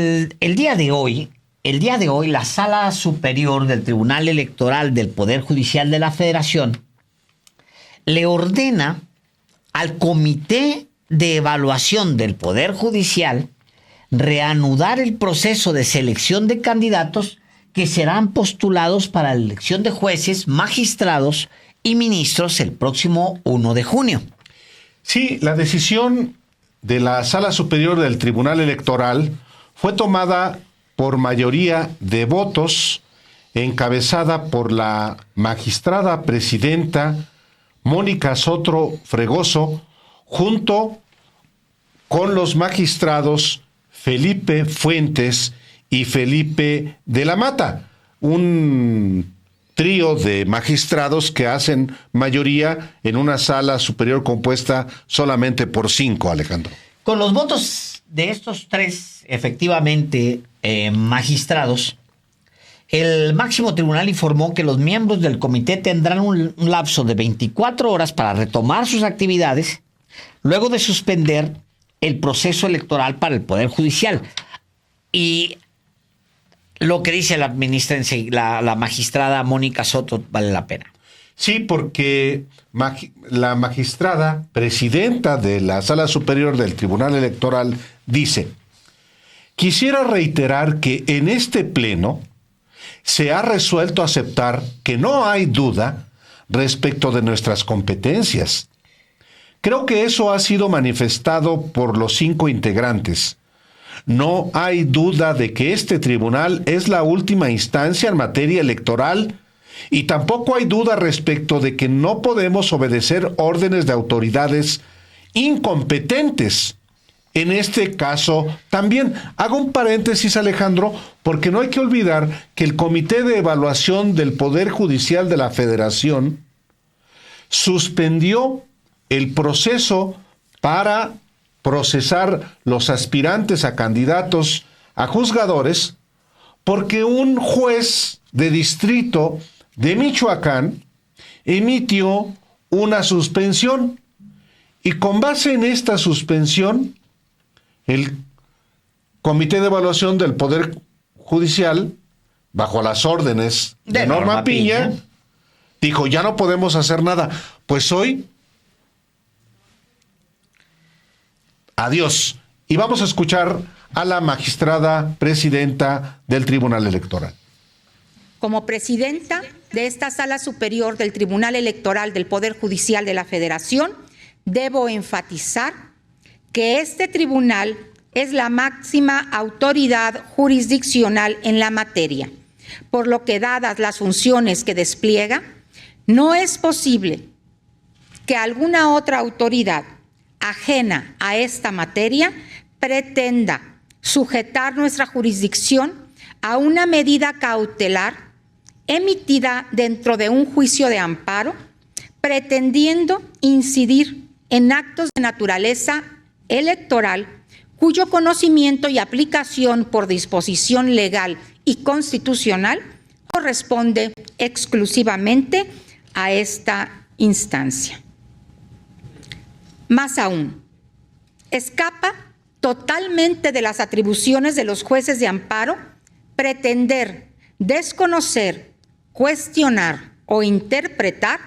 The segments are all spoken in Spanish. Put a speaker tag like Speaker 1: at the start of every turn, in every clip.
Speaker 1: El día de hoy, la Sala Superior del Tribunal Electoral del Poder Judicial de la Federación le ordena al Comité de Evaluación del Poder Judicial reanudar el proceso de selección de candidatos que serán postulados para la elección de jueces, magistrados y ministros el próximo 1 de junio.
Speaker 2: Sí, la decisión de la Sala Superior del Tribunal Electoral fue tomada por mayoría de votos, encabezada por la magistrada presidenta Mónica Soto Fregoso, junto con los magistrados Felipe Fuentes y Felipe de la Mata, un trío de magistrados que hacen mayoría en una sala superior compuesta solamente por 5, Alejandro.
Speaker 1: Con los votos de estos tres, efectivamente, magistrados, el máximo tribunal informó que los miembros del comité tendrán un lapso de 24 horas para retomar sus actividades, luego de suspender el proceso electoral para el Poder Judicial. Y lo que dice la magistrada Mónica Soto vale la pena.
Speaker 2: Sí, porque la magistrada presidenta de la Sala Superior del Tribunal Electoral dice: quisiera reiterar que en este pleno se ha resuelto aceptar que no hay duda respecto de nuestras competencias. Creo que eso ha sido manifestado por los 5 integrantes. No hay duda de que este tribunal es la última instancia en materia electoral y tampoco hay duda respecto de que no podemos obedecer órdenes de autoridades incompetentes. En este caso, también hago un paréntesis, Alejandro, porque no hay que olvidar que el Comité de Evaluación del Poder Judicial de la Federación suspendió el proceso para procesar los aspirantes a candidatos a juzgadores porque un juez de distrito de Michoacán emitió una suspensión y con base en esta suspensión el Comité de Evaluación del Poder Judicial, bajo las órdenes de Norma Piña, dijo: ya no podemos hacer nada. Pues hoy, adiós. Y vamos a escuchar a la magistrada presidenta del Tribunal Electoral.
Speaker 3: Como presidenta de esta Sala Superior del Tribunal Electoral del Poder Judicial de la Federación, debo enfatizar que este tribunal es la máxima autoridad jurisdiccional en la materia, por lo que, dadas las funciones que despliega, no es posible que alguna otra autoridad ajena a esta materia pretenda sujetar nuestra jurisdicción a una medida cautelar emitida dentro de un juicio de amparo, pretendiendo incidir en actos de naturaleza electoral cuyo conocimiento y aplicación por disposición legal y constitucional corresponde exclusivamente a esta instancia. Más aún, escapa totalmente de las atribuciones de los jueces de amparo pretender desconocer, cuestionar o interpretar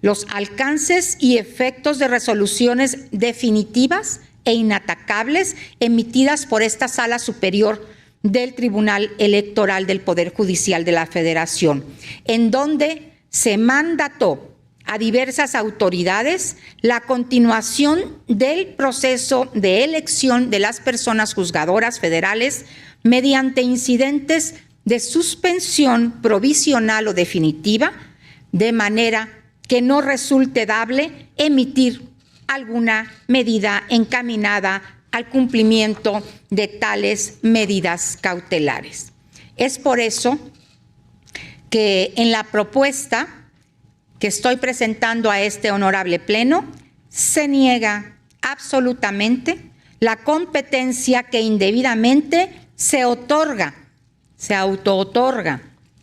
Speaker 3: los alcances y efectos de resoluciones definitivas e inatacables emitidas por esta Sala Superior del Tribunal Electoral del Poder Judicial de la Federación, en donde se mandató a diversas autoridades la continuación del proceso de elección de las personas juzgadoras federales mediante incidentes de suspensión provisional o definitiva, de manera que no resulte dable emitir alguna medida encaminada al cumplimiento de tales medidas cautelares. Es por eso que en la propuesta que estoy presentando a este honorable pleno se niega absolutamente la competencia que indebidamente se autootorga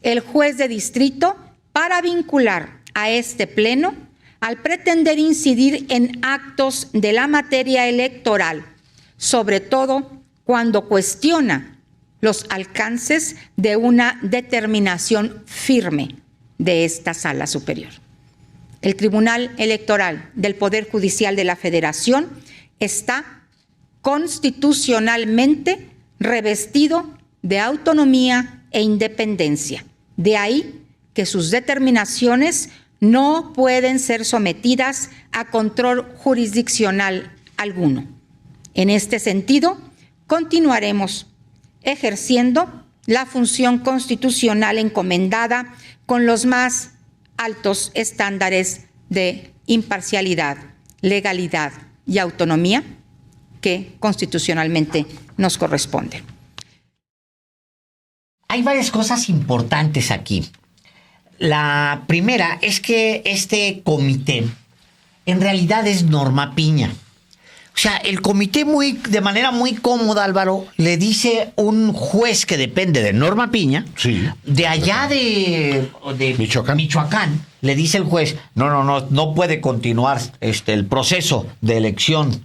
Speaker 3: el juez de distrito para vincular a este pleno al pretender incidir en actos de la materia electoral, sobre todo cuando cuestiona los alcances de una determinación firme de esta Sala Superior. El Tribunal Electoral del Poder Judicial de la Federación está constitucionalmente revestido de autonomía e independencia. De ahí que sus determinaciones no pueden ser sometidas a control jurisdiccional alguno. En este sentido, continuaremos ejerciendo la función constitucional encomendada con los más altos estándares de imparcialidad, legalidad y autonomía que constitucionalmente nos corresponden.
Speaker 1: Hay varias cosas importantes aquí. La primera es que este comité en realidad es Norma Piña. O sea, el comité de manera muy cómoda, Álvaro, le dice un juez que depende de Norma Piña,
Speaker 2: Sí.
Speaker 1: de allá de Michoacán, le dice el juez, no puede continuar el proceso de elección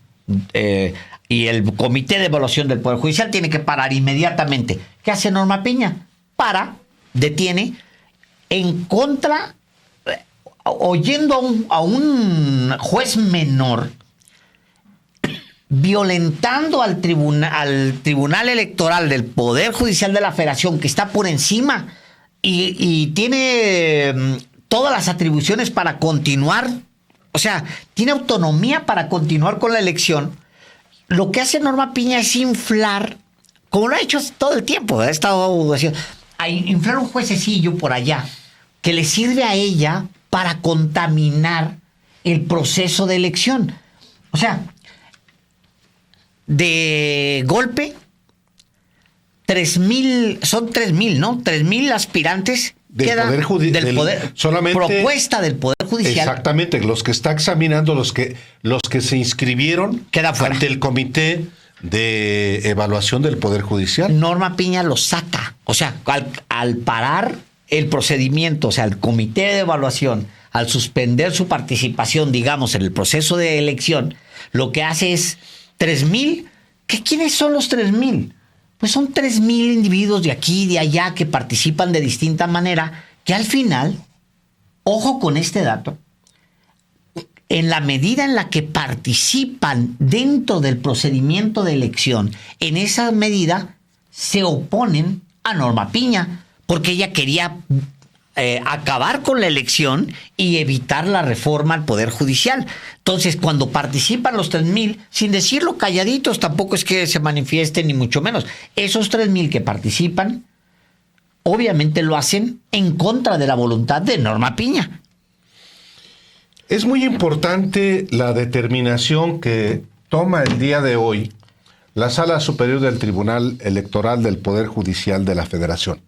Speaker 1: y el comité de evaluación del Poder Judicial tiene que parar inmediatamente. ¿Qué hace Norma Piña? Detiene en contra, oyendo a un juez menor, violentando al tribunal electoral del Poder Judicial de la Federación, que está por encima y tiene todas las atribuciones para continuar, o sea, tiene autonomía para continuar con la elección. Lo que hace Norma Piña es inflar, como lo ha hecho todo el tiempo, ha estado haciendo, a inflar un juececillo por allá que le sirve a ella para contaminar el proceso de elección. O sea, de golpe, 3,000, son 3,000, ¿no? 3,000 aspirantes propuesta del Poder Judicial.
Speaker 2: Exactamente, los que está examinando, los que se inscribieron
Speaker 1: queda fuera
Speaker 2: ante el comité de evaluación del Poder Judicial.
Speaker 1: Norma Piña los saca. O sea, al parar el procedimiento, o sea, el comité de evaluación, al suspender su participación, digamos, en el proceso de elección, lo que hace es 3,000. ¿Quiénes son los 3,000? Pues son 3,000 individuos de aquí y de allá que participan de distinta manera, que al final, ojo con este dato, en la medida en la que participan dentro del procedimiento de elección, en esa medida se oponen a Norma Piña, porque ella quería acabar con la elección y evitar la reforma al Poder Judicial. Entonces, cuando participan los 3,000, sin decirlo calladitos, tampoco es que se manifiesten ni mucho menos. Esos 3,000 que participan, obviamente lo hacen en contra de la voluntad de Norma Piña.
Speaker 2: Es muy importante la determinación que toma el día de hoy la Sala Superior del Tribunal Electoral del Poder Judicial de la Federación.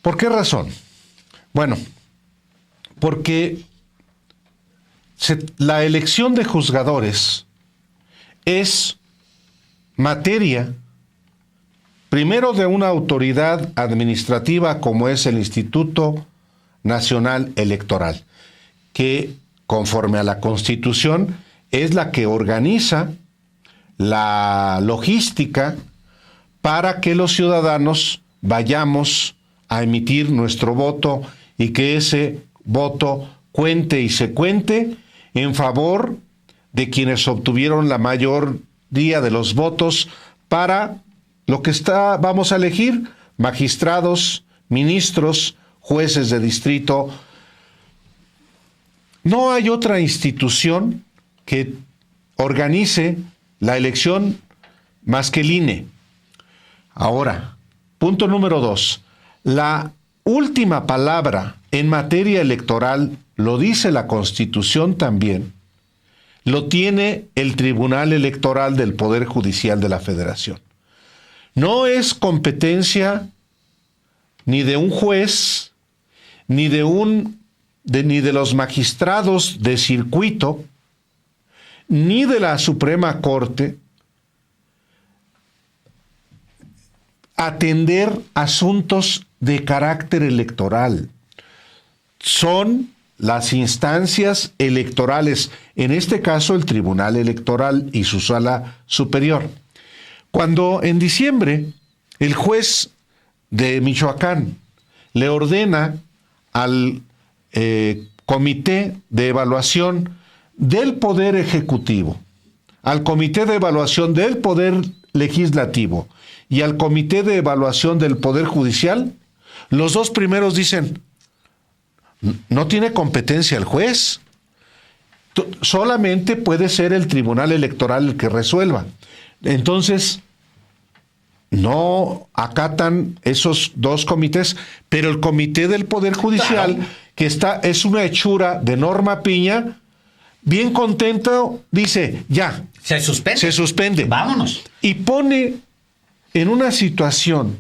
Speaker 2: ¿Por qué razón? Bueno, porque la elección de juzgadores es materia, primero, de una autoridad administrativa como es el Instituto Nacional Electoral, que, conforme a la Constitución, es la que organiza la logística para que los ciudadanos vayamos a emitir nuestro voto y que ese voto cuente y se cuente en favor de quienes obtuvieron la mayoría de los votos para lo que vamos a elegir: magistrados, ministros, jueces de distrito. No hay otra institución que organice la elección más que el INE. Ahora, punto número 2. La última palabra en materia electoral, lo dice la Constitución también, lo tiene el Tribunal Electoral del Poder Judicial de la Federación. No es competencia ni de un juez, ni de los magistrados de circuito, ni de la Suprema Corte, atender asuntos de carácter electoral. Son las instancias electorales, en este caso el Tribunal Electoral y su Sala Superior. Cuando en diciembre El juez de Michoacán le ordena al Comité de Evaluación del Poder Ejecutivo, al Comité de Evaluación del Poder Legislativo y al Comité de Evaluación del Poder Judicial. Los dos primeros dicen, no tiene competencia el juez, solamente puede ser el Tribunal Electoral el que resuelva. Entonces, no acatan esos dos comités, pero el Comité del Poder Judicial, claro, que es una hechura de Norma Piña, bien contento, dice, ya.
Speaker 1: Se suspende.
Speaker 2: Se suspende.
Speaker 1: Vámonos.
Speaker 2: Y pone en una situación,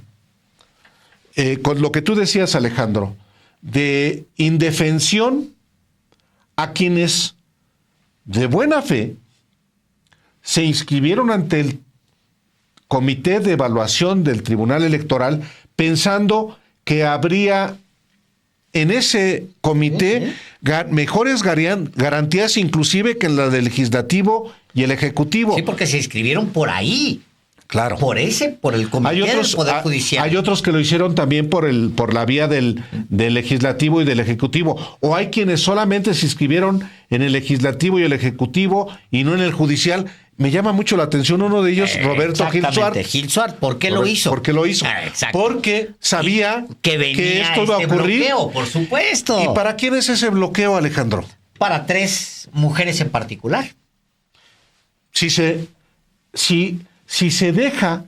Speaker 2: con lo que tú decías, Alejandro, de indefensión a quienes de buena fe se inscribieron ante el Comité de Evaluación del Tribunal Electoral pensando que habría en ese comité mejores garantías inclusive que en la del Legislativo y el Ejecutivo.
Speaker 1: Sí, porque se inscribieron por ahí.
Speaker 2: Claro.
Speaker 1: Por el Comité del Poder Judicial.
Speaker 2: Hay otros que lo hicieron también por la vía del Legislativo y del Ejecutivo. O hay quienes solamente se inscribieron en el Legislativo y el Ejecutivo y no en el Judicial. Me llama mucho la atención uno de ellos, Roberto Gil Suárez.
Speaker 1: ¿Por qué lo hizo?
Speaker 2: ¿Por qué lo hizo? Porque sabía que esto iba a ocurrir.
Speaker 1: Bloqueo, por supuesto.
Speaker 2: ¿Y para quién es ese bloqueo, Alejandro?
Speaker 1: Para 3 mujeres en particular.
Speaker 2: Si se deja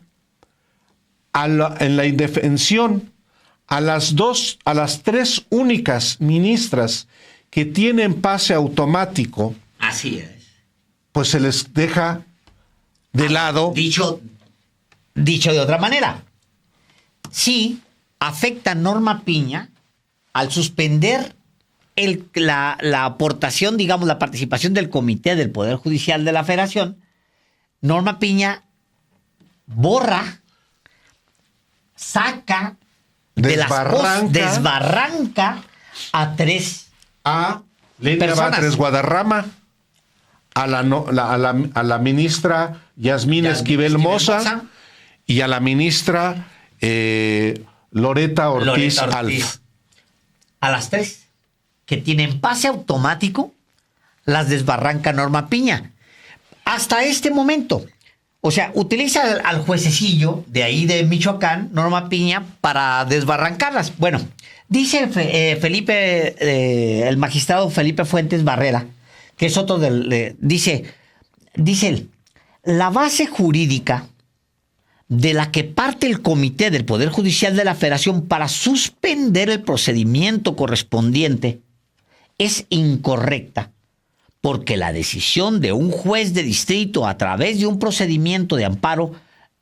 Speaker 2: en la indefensión a las 3 únicas ministras que tienen pase automático.
Speaker 1: Así es.
Speaker 2: Pues se les deja de lado.
Speaker 1: Dicho de otra manera, sí afecta a Norma Piña al suspender la aportación, digamos, la participación del Comité del Poder Judicial de la Federación. Norma Piña borra, saca desbarranca a 3
Speaker 2: Lenia Batres Guadarrama, a la ministra Yasmín Esquivel Moza y a la ministra Loreta Ortiz Alf.
Speaker 1: A las 3 que tienen pase automático las desbarranca Norma Piña. Hasta este momento. O sea, utiliza al juececillo de ahí de Michoacán, Norma Piña, para desbarrancarlas. Bueno, dice el magistrado Felipe Fuentes Barrera, que es otro dice él, la base jurídica de la que parte el Comité del Poder Judicial de la Federación para suspender el procedimiento correspondiente es incorrecta, porque la decisión de un juez de distrito a través de un procedimiento de amparo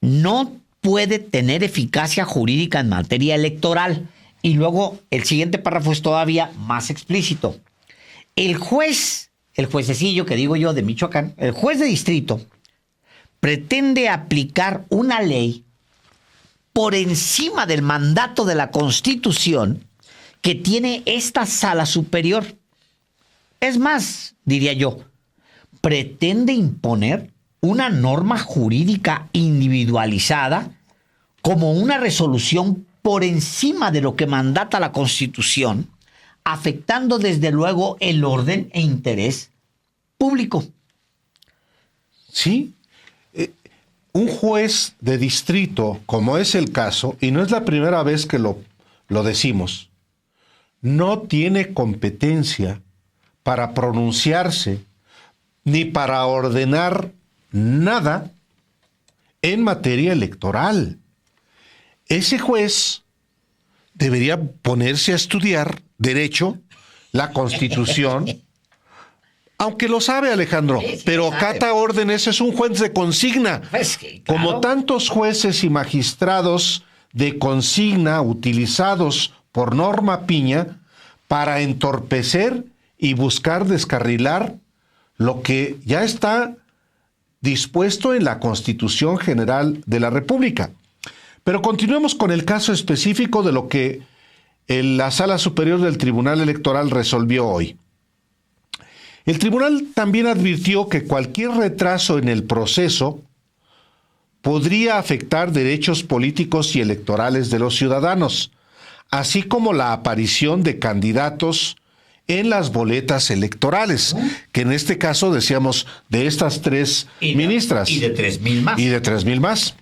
Speaker 1: no puede tener eficacia jurídica en materia electoral. Y luego el siguiente párrafo es todavía más explícito. El juececillo que digo yo de Michoacán, el juez de distrito, pretende aplicar una ley por encima del mandato de la Constitución que tiene esta sala superior. Es más, diría yo, pretende imponer una norma jurídica individualizada como una resolución por encima de lo que mandata la Constitución, afectando desde luego el orden e interés público.
Speaker 2: Sí, un juez de distrito, como es el caso, y no es la primera vez que lo decimos, no tiene competencia para pronunciarse ni para ordenar nada en materia electoral. Ese juez debería ponerse a estudiar derecho, la Constitución, aunque lo sabe, Alejandro, pero acata órdenes, es un juez de consigna.
Speaker 1: Pues que, claro.
Speaker 2: Como tantos jueces y magistrados de consigna utilizados por Norma Piña para entorpecer y buscar descarrilar lo que ya está dispuesto en la Constitución General de la República. Pero continuemos con el caso específico de lo que la Sala Superior del Tribunal Electoral resolvió hoy. El tribunal también advirtió que cualquier retraso en el proceso podría afectar derechos políticos y electorales de los ciudadanos, así como la aparición de candidatos en las boletas electorales, que en este caso decíamos de estas 3 ministras.
Speaker 1: Y de 3,000 más.
Speaker 2: Y de 3,000 más.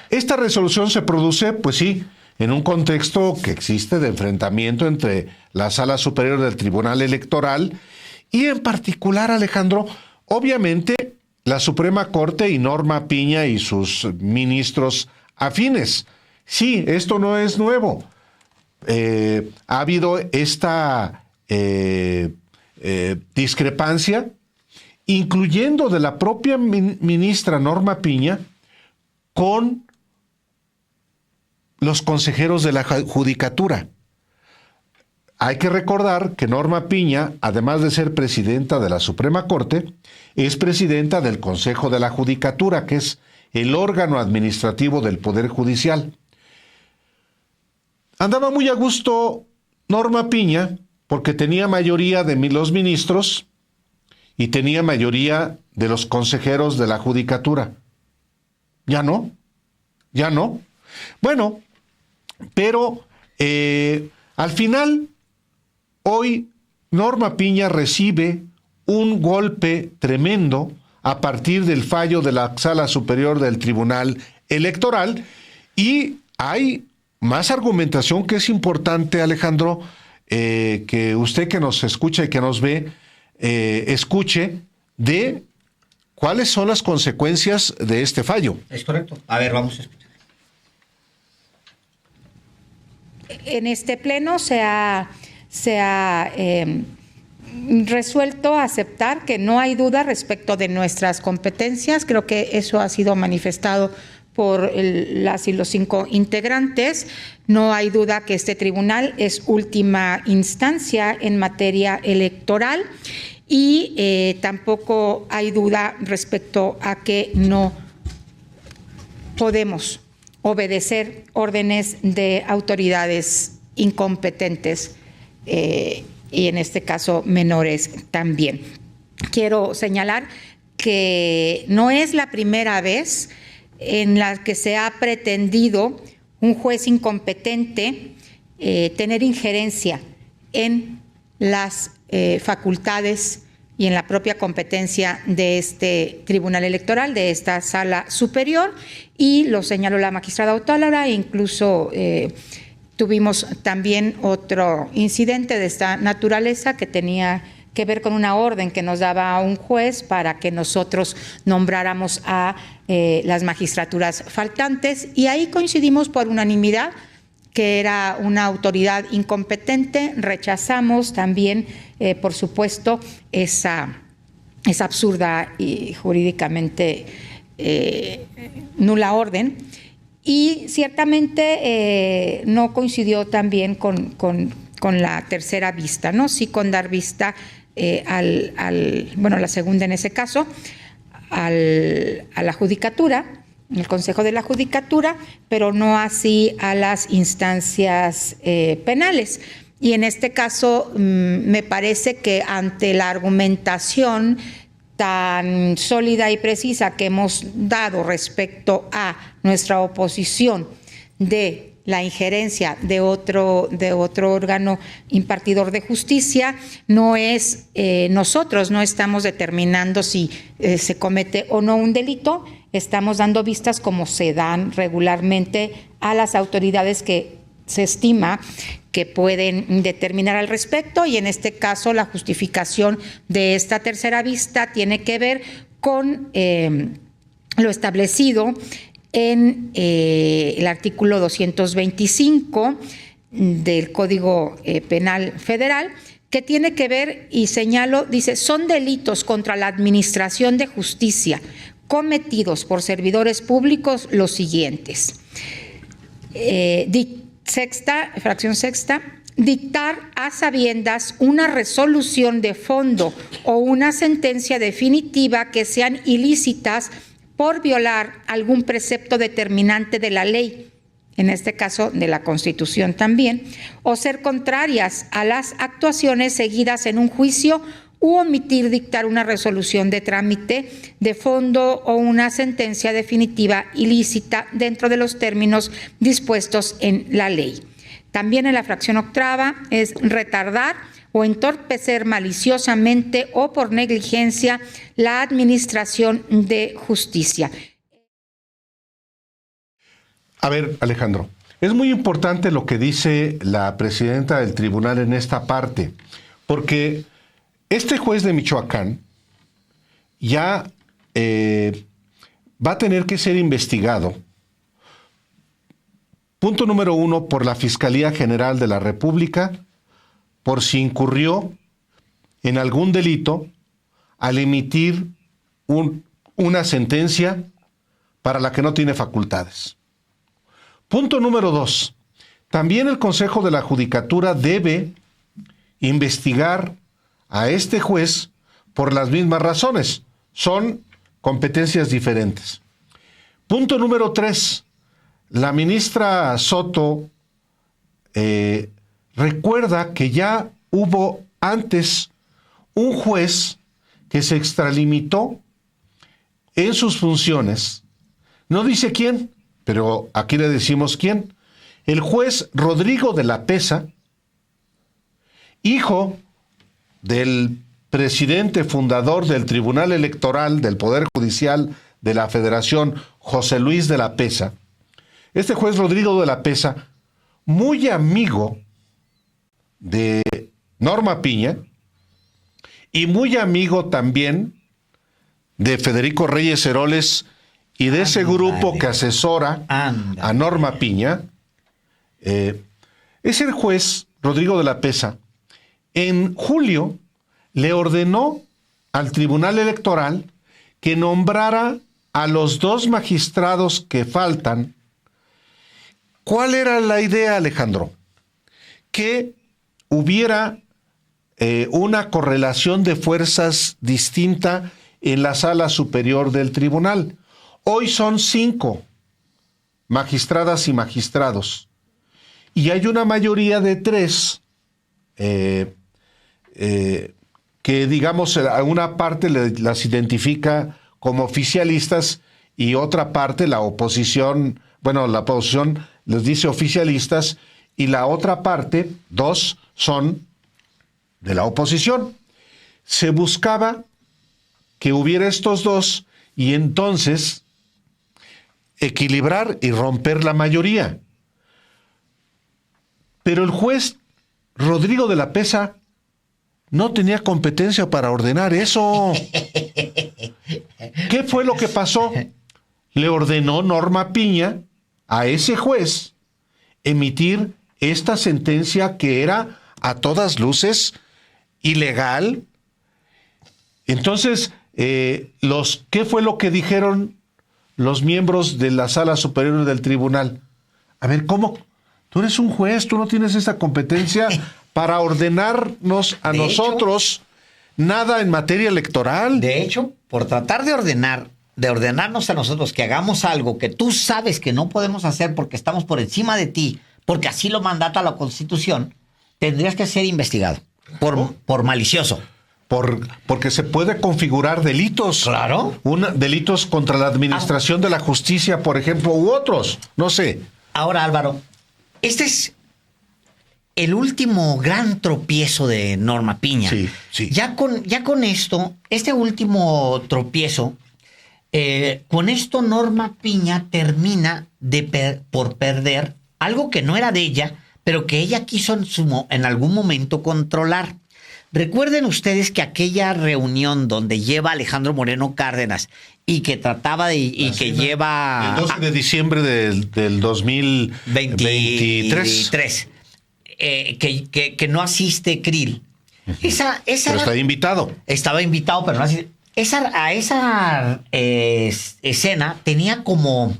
Speaker 2: Esta resolución se produce, pues sí, en un contexto que existe de enfrentamiento entre la Sala Superior del Tribunal Electoral y en particular, Alejandro, obviamente la Suprema Corte y Norma Piña y sus ministros afines. Sí, esto no es nuevo. Ha habido esta discrepancia, incluyendo de la propia ministra Norma Piña con los consejeros de la Judicatura. Hay que recordar que Norma Piña, además de ser presidenta de la Suprema Corte, es presidenta del Consejo de la Judicatura, que es el órgano administrativo del Poder Judicial. Andaba muy a gusto Norma Piña porque tenía mayoría de los ministros y tenía mayoría de los consejeros de la Judicatura. Ya no. Bueno, pero al final, hoy Norma Piña recibe un golpe tremendo a partir del fallo de la Sala Superior del Tribunal Electoral, y hay más argumentación que es importante, Alejandro, que usted que nos escucha y que nos ve, escuche de cuáles son las consecuencias de este fallo.
Speaker 1: Es correcto. A ver, vamos a escuchar.
Speaker 3: En este pleno se ha resuelto aceptar que no hay duda respecto de nuestras competencias. Creo que eso ha sido manifestado por las y los 5 integrantes. No hay duda que este tribunal es última instancia en materia electoral y tampoco hay duda respecto a que no podemos obedecer órdenes de autoridades incompetentes y en este caso menores también. Quiero señalar que no es la primera vez en la que se ha pretendido un juez incompetente tener injerencia en las facultades y en la propia competencia de este Tribunal Electoral, de esta Sala Superior, y lo señaló la magistrada Autólara. Incluso tuvimos también otro incidente de esta naturaleza que tenía que ver con una orden que nos daba un juez para que nosotros nombráramos a las magistraturas faltantes, y ahí coincidimos por unanimidad que era una autoridad incompetente. Rechazamos también, por supuesto, esa absurda y jurídicamente nula orden, y ciertamente no coincidió también con la tercera vista, ¿no? Sí, con dar vista la segunda en ese caso, a la Judicatura, el Consejo de la Judicatura, pero no así a las instancias penales. Y en este caso me parece que ante la argumentación tan sólida y precisa que hemos dado respecto a nuestra oposición de la injerencia de otro órgano impartidor de justicia, no es nosotros no estamos determinando si se comete o no un delito, estamos dando vistas como se dan regularmente a las autoridades que se estima que pueden determinar al respecto, y en este caso la justificación de esta tercera vista tiene que ver con lo establecido en el artículo 225 del Código Penal Federal, que tiene que ver, y señalo, dice, son delitos contra la administración de justicia cometidos por servidores públicos los siguientes. Fracción sexta, dictar a sabiendas una resolución de fondo o una sentencia definitiva que sean ilícitas por violar algún precepto determinante de la ley, en este caso de la Constitución también, o ser contrarias a las actuaciones seguidas en un juicio u omitir dictar una resolución de trámite de fondo o una sentencia definitiva ilícita dentro de los términos dispuestos en la ley. También en la fracción octava es retardar o entorpecer maliciosamente o por negligencia la administración de justicia.
Speaker 2: A ver, Alejandro, es muy importante lo que dice la presidenta del tribunal en esta parte, porque este juez de Michoacán ya va a tener que ser investigado, punto número 1, por la Fiscalía General de la República, por si incurrió en algún delito al emitir una sentencia para la que no tiene facultades. Punto número 2. También el Consejo de la Judicatura debe investigar a este juez por las mismas razones. Son competencias diferentes. Punto número 3. La ministra Soto recuerda que ya hubo antes un juez que se extralimitó en sus funciones. No dice quién, pero aquí le decimos quién. El juez Rodrigo de la Pesa, hijo del presidente fundador del Tribunal Electoral del Poder Judicial de la Federación, José Luis de la Pesa. Este juez Rodrigo de la Pesa, muy amigo de Norma Piña y muy amigo también de Federico Reyes Heroles y de ese grupo que asesora a Norma Piña, es el juez Rodrigo de la Pesa. En julio le ordenó al Tribunal Electoral que nombrara a los 2 magistrados que faltan. ¿Cuál era la idea, Alejandro? Que hubiera una correlación de fuerzas distinta en la sala superior del tribunal. Hoy son 5 magistradas y magistrados. Y hay una mayoría de 3 que, digamos, a una parte las identifica como oficialistas y otra parte, la oposición les dice oficialistas y la otra parte, 2, son de la oposición. Se buscaba que hubiera estos 2 y entonces equilibrar y romper la mayoría. Pero el juez Rodrigo de la Pesa no tenía competencia para ordenar eso. ¿Qué fue lo que pasó? Le ordenó Norma Piña a ese juez emitir esta sentencia que era a todas luces ilegal. Entonces, ¿qué fue lo que dijeron los miembros de la Sala Superior del Tribunal? A ver, ¿cómo? Tú eres un juez, tú no tienes esa competencia para ordenarnos a nosotros nada en materia electoral.
Speaker 1: De hecho, por tratar de ordenarnos a nosotros que hagamos algo que tú sabes que no podemos hacer porque estamos por encima de ti, porque así lo mandata la Constitución, tendrías que ser investigado por malicioso.
Speaker 2: Porque se puede configurar delitos.
Speaker 1: Claro.
Speaker 2: Delitos contra la administración de la justicia, por ejemplo, u otros. No sé.
Speaker 1: Ahora, Álvaro, este es el último gran tropiezo de Norma Piña.
Speaker 2: Sí, sí.
Speaker 1: Ya con esto, este último tropiezo, con esto Norma Piña termina por perder algo que no era de ella, pero que ella quiso en algún momento controlar. Recuerden ustedes que aquella reunión donde lleva Alejandro Moreno Cárdenas y que trataba de... y que lleva...
Speaker 2: El 12 de diciembre del 2023.
Speaker 1: Que no asiste Krill. Esa
Speaker 2: pero está invitado.
Speaker 1: Estaba invitado, pero no asiste. A esa escena tenía como...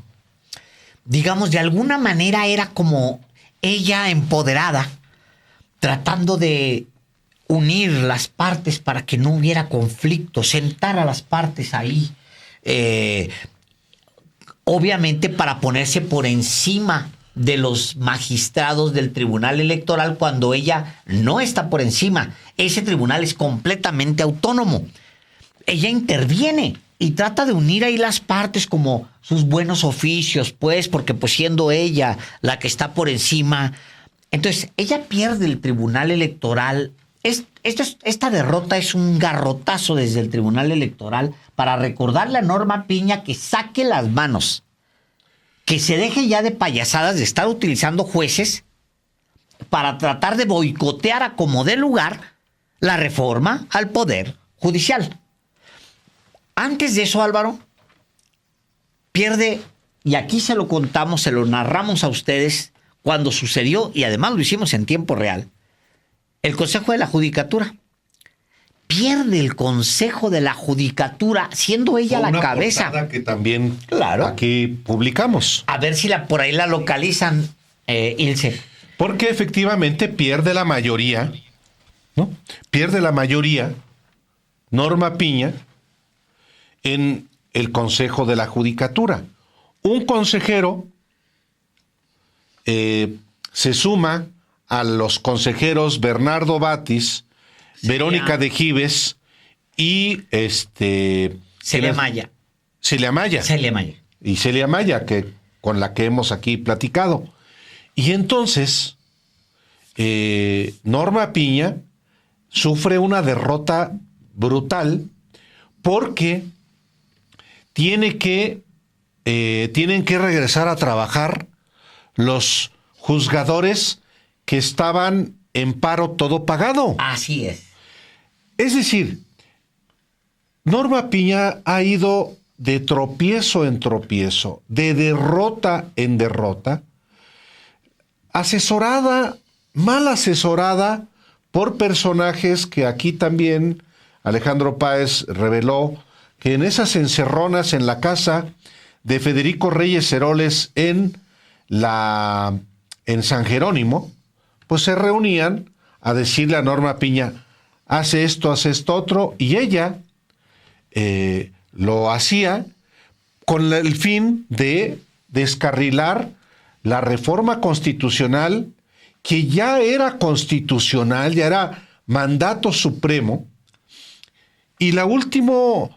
Speaker 1: digamos, de alguna manera era como ella empoderada, tratando de unir las partes para que no hubiera conflicto, sentar a las partes ahí, obviamente para ponerse por encima de los magistrados del Tribunal Electoral cuando ella no está por encima. Ese tribunal es completamente autónomo. Ella interviene y trata de unir ahí las partes como sus buenos oficios, pues, porque pues siendo ella la que está por encima. Entonces, ella pierde el Tribunal Electoral. Esta derrota es un garrotazo desde el Tribunal Electoral para recordarle a Norma Piña que saque las manos, que se deje ya de payasadas de estar utilizando jueces para tratar de boicotear a como dé lugar la reforma al Poder Judicial. Antes de eso, Álvaro, pierde, y aquí se lo contamos, se lo narramos a ustedes cuando sucedió, y además lo hicimos en tiempo real, el Consejo de la Judicatura. Pierde el Consejo de la Judicatura, siendo ella la cabeza.
Speaker 2: Portada que también
Speaker 1: claro,
Speaker 2: aquí publicamos.
Speaker 1: A ver si por ahí la localizan, Ilse.
Speaker 2: Porque efectivamente pierde la mayoría, ¿no? Pierde la mayoría Norma Piña en el Consejo de la Judicatura. Un consejero se suma a los consejeros Bernardo Batis, Verónica de Gives y
Speaker 1: Celia Maya.
Speaker 2: Celia Maya. Y Celia Maya, con la que hemos aquí platicado. Y entonces, Norma Piña sufre una derrota brutal porque tienen que regresar a trabajar los juzgadores que estaban en paro todo pagado.
Speaker 1: Así es.
Speaker 2: Es decir, Norma Piña ha ido de tropiezo en tropiezo, de derrota en derrota, mal asesorada por personajes que aquí también Alejandro Páez reveló que en esas encerronas en la casa de Federico Reyes Heroles en San Jerónimo, pues se reunían a decirle a Norma Piña, hace esto otro, y ella lo hacía con el fin de descarrilar la reforma constitucional, que ya era constitucional, ya era mandato supremo, y la última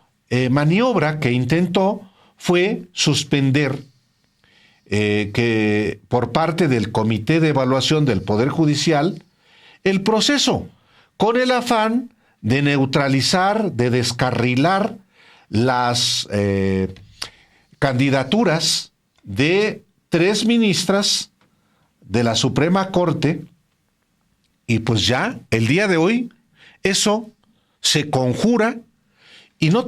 Speaker 2: maniobra que intentó fue suspender que por parte del Comité de Evaluación del Poder Judicial el proceso, con el afán de neutralizar, de descarrilar las candidaturas de 3 ministras de la Suprema Corte, y pues ya el día de hoy eso se conjura y no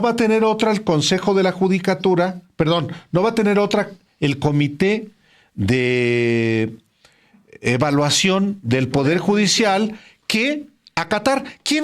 Speaker 2: va a tener otra el Consejo de la Judicatura, no va a tener otra el Comité de Evaluación del Poder Judicial que acatar. ¿Quién?